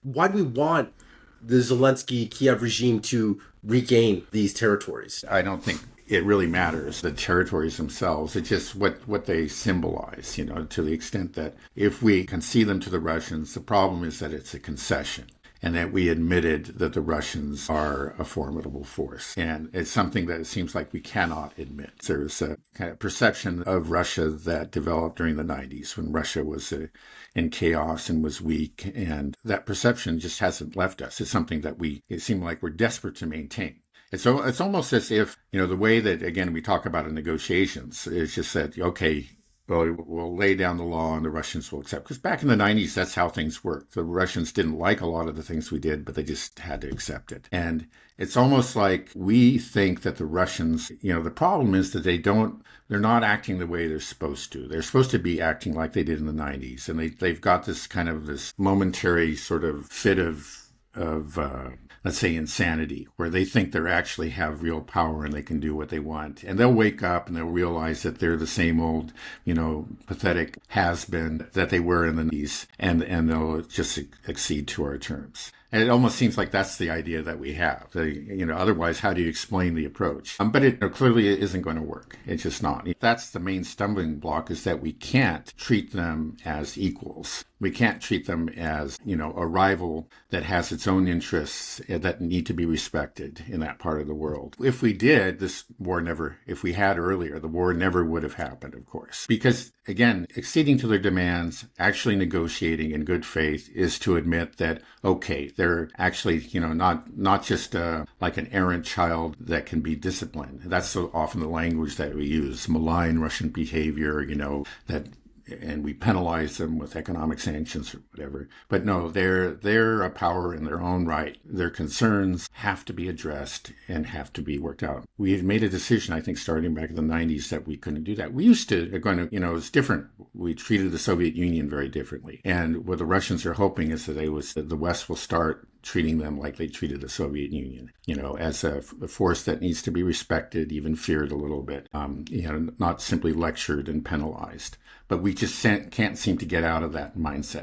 Why do we want the Zelensky Kiev regime to regain these territories? I don't think it really matters, the territories themselves. It's just what they symbolize, to the extent that if we concede them to the Russians, the problem is that it's a concession and that we admitted that the Russians are a formidable force. And it's something that it seems like we cannot admit. There's a kind of perception of Russia that developed during the 90s when Russia was in chaos and was weak. And that perception just hasn't left us. It's something that it seemed like we're desperate to maintain. It's almost as if, the way that, again, we talk about in negotiations is just that, okay, well, we'll lay down the law and the Russians will accept. Because back in the 90s, that's how things worked. The Russians didn't like a lot of the things we did, but they just had to accept it. And it's almost like we think that the Russians, the problem is that they're not acting the way they're supposed to. They're supposed to be acting like they did in the 90s. And they've got this momentary sort of fit of let's say, insanity, where they think they actually have real power and they can do what they want. And they'll wake up and they'll realize that they're the same old, pathetic has-been that they were in the 90s, and they'll just accede to our terms. And it almost seems like that's the idea that we have. Otherwise, how do you explain the approach? But it clearly isn't going to work. It's just not. That's the main stumbling block, is that we can't treat them as equals. We can't treat them as, a rival that has its own interests that need to be respected in that part of the world. If we did, if we had earlier, the war never would have happened, of course. Because, again, acceding to their demands, actually negotiating in good faith, is to admit that, okay, they're actually, not just like an errant child that can be disciplined. That's so often the language that we use, malign Russian behavior, and we penalize them with economic sanctions or whatever. But no, they're a power in their own right. Their concerns have to be addressed and have to be worked out. We had made a decision, I think, starting back in the 90s, that we couldn't do that. We used to, it's different. We treated the Soviet Union very differently. And what the Russians are hoping is that the West will start treating them like they treated the Soviet Union, as a force that needs to be respected, even feared a little bit, not simply lectured and penalized. But we just can't seem to get out of that mindset.